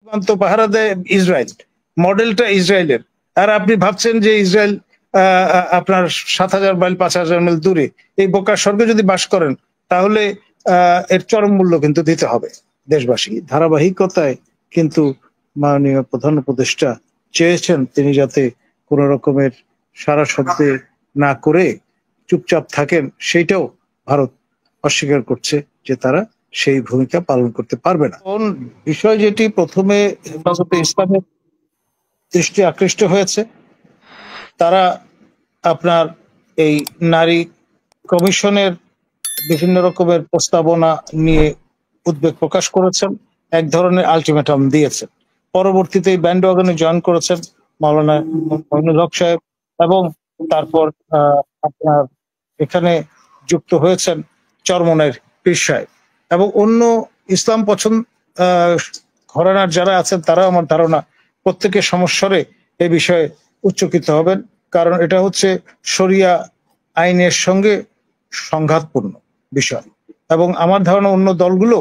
সীমান্ত পাহারা দেয় ইসরায়েল, মডেলটা ইসরায়েলের। আর আপনি ভাবছেন যে ইসরায়েল আপনার 7,000 মাইল 5,000 মাইল দূরে এই বোকার স্বর্গে যদি বাস করেন, তাহলে এর চরম মূল্য কিন্তু দিতে হবে দেশবাসী। ধারাবাহিকতায় কিন্তু মাননীয় প্রধান উপদেষ্টা চেয়েছেন তিনি যাতে কোন রকমের সারা শব্দে না করে চুপচাপ থাকেন, সেইটাও ভারত অস্বীকার করছে যে তারা সেই ভূমিকা পালন করতে পারবে না। কোন বিষয় যেটি প্রথমে হেফাজতে ইসলামের দৃষ্টি আকৃষ্ট হয়েছে, তারা আপনার এই নারী কমিশনের বিভিন্ন রকমের প্রস্তাবনা নিয়ে উদ্বেগ প্রকাশ করেছেন, এক ধরনের আলটিমেটাম দিয়েছেন। পরবর্তীতে এই ব্যান্ড ওয়াগনে জয়েন করেছেন মাওলানা মইনুল হক সাহেব, এবং তারপর আপনার এখানে যুক্ত হয়েছেন চরমনের পীর সাহেব এবং অন্য ইসলাম পছন্দ ঘরানার যারা আছেন, তারা আমার ধারণা প্রত্যেকের সমস্যারে এই বিষয়ে উচ্চকিত হবেন, কারণ এটা হচ্ছে শরিয়া আইনের সঙ্গে সংঘাতপূর্ণ বিষয়। এবং আমার ধারণা অন্য দলগুলো,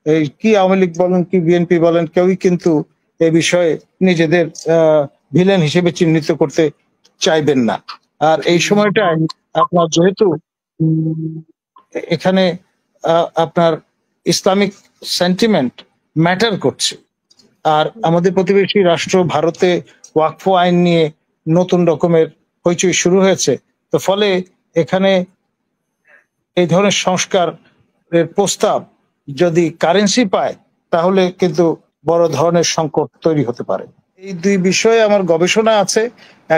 এই কি আওয়ামী লীগ বলেন কি বিএনপি বলেন, কেউই কিন্তু এই বিষয়ে নিজেদের ভিলেন হিসেবে চিহ্নিত করতে চাইবেন না। আর এই সময়টায় আপনার যেহেতু এখানে আপনার ইসলামিক সেন্টিমেন্ট ম্যাটার করছে, আর আমাদের প্রতিবেশী রাষ্ট্র ভারতে ওয়াকফ আইন নিয়ে নতুন রকমের হইচই শুরু হয়েছে, তো ফলে এখানে এই ধরনের সংস্কারের প্রস্তাব যদি কারেন্সি পায়, তাহলে কিন্তু বড় ধরনের সংকট তৈরি হতে পারে। এই দুই বিষয়ে আমার গবেষণা আছে।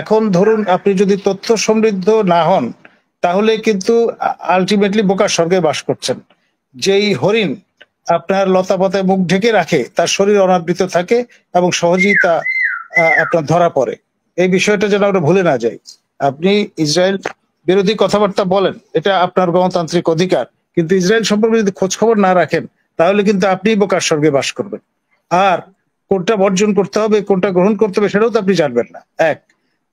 এখন ধরুন আপনি যদি তথ্য সমৃদ্ধ না হন, তাহলে কিন্তু আলটিমেটলি বোকার স্বর্গে বাস করছেন। যেই হরিণ আপনার লতা পাতায় মুখ ঢেকে রাখে, তার শরীর অনাবৃত থাকে এবং সহজেই তা আপনার ধরা পড়ে। এই বিষয়টা যেন আমরা ভুলে না যাই। আপনি ইসরায়েল বিরোধী কথাবার্তা বলেন, এটা আপনার গণতান্ত্রিক অধিকার, কিন্তু ইসরায়েল সম্পর্কে যদি খোঁজ খবর না রাখেন, তাহলে কিন্তু আপনি বোকার স্বর্গে বাস করবেন। আর কোনটা বর্জন করতে হবে, কোনটা গ্রহণ করতে হবে, সেটাও তো আপনি জানবেন না। এক,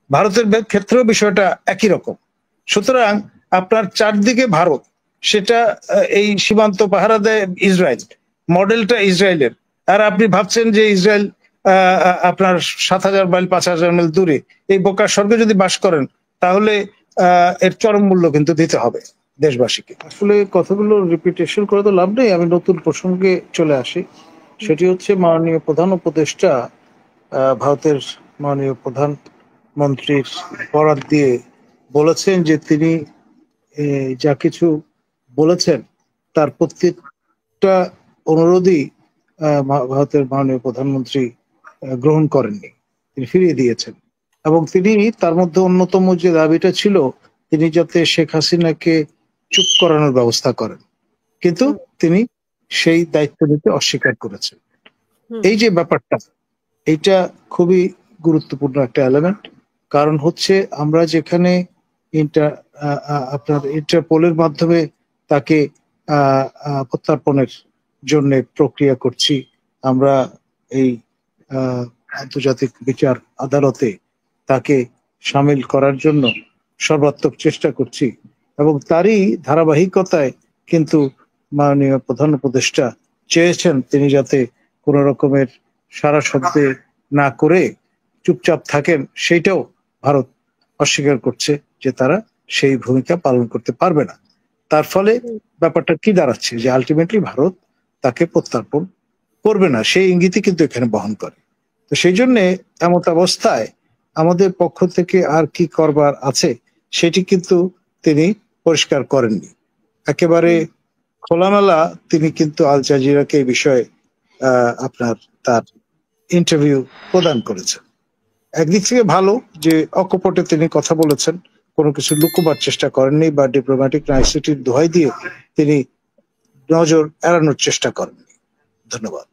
ভারতের ক্ষেত্রেও বিষয়টা একই রকম। সুতরাং আপনার চারদিকে ভারত, সেটা এই সীমান্ত পাহারা দেয় ইসরায়েল, মডেলটা ইসরায়েলের। আর আপনি ভাবছেন যে ইসরায়েল আপনার 7,000 মাইল 5,000 মাইল দূরে এই বোকার স্বর্গে যদি বাস করেন, তাহলে এর চরম মূল্য কিন্তু দিতে হবে দেশবাসীকে। আসলে কথাগুলো রিপিটেশন করে তো লাভ নেই, আমি নতুন প্রসঙ্গে চলে আসি। সেটি হচ্ছে মাননীয় প্রধান উপদেষ্টা ভারতের মাননীয় প্রধানমন্ত্রীর বরাত দিয়ে বলেছেন যে তিনি যা কিছু বলেছেন তার প্রত্যেকটা অনুরোধই ভারতের মাননীয় প্রধানমন্ত্রী গ্রহণ করেননি, তিনি ফিরিয়ে দিয়েছেন। এবং তিনি তার মধ্যে অন্যতম যে দাবিটা ছিল, তিনি যাতে শেখ হাসিনাকে চুপ করানোর ব্যবস্থা করেন, কিন্তু তিনি সেই দায়িত্ব নিতে অস্বীকার করেছেন। এই যে ব্যাপারটা, এইটা খুবই গুরুত্বপূর্ণ একটা এলিমেন্ট। কারণ হচ্ছে আমরা যেখানে আপনার ইন্টারপোলের মাধ্যমে তাকে প্রত্যর্পণের জন্য প্রক্রিয়া করছি, আমরা এই আন্তর্জাতিক বিচার আদালতে তাকে সামিল করার জন্য সর্বাত্মক চেষ্টা করছি, এবং তারই ধারাবাহিকতায় কিন্তু মাননীয় প্রধান উপদেষ্টা চেয়েছেন তিনি যাতে কোন রকমের সারা শব্দে না করে চুপচাপ থাকেন, সেইটাও ভারত অস্বীকার করছে যে তারা সেই ভূমিকা পালন করতে পারবে না। তার ফলে ব্যাপারটা কি দাঁড়াচ্ছে, যে আলটিমেটলি ভারত তাকে প্রত্যর্পণ করবে না, সেই ইঙ্গিতই কিন্তু এখানে বহন করে। তো সেই জন্য এমত অবস্থায় আমাদের পক্ষ থেকে আর কি করবার আছে, সেটি কিন্তু তিনি পরিষ্কার করেননি। একেবারে খোলামেলা তিনি কিন্তু আল জাজিরাকে এই বিষয়ে আপনার তার ইন্টারভিউ প্রদান করেছেন। একদিক থেকে ভালো যে অকপটে তিনি কথা বলেছেন, কোনো কিছু লুকোবার চেষ্টা করেননি, বা ডিপ্লোম্যাটিক নাইসিটির দোহাই দিয়ে তিনি নজর এড়ানোর চেষ্টা করেননি। ধন্যবাদ।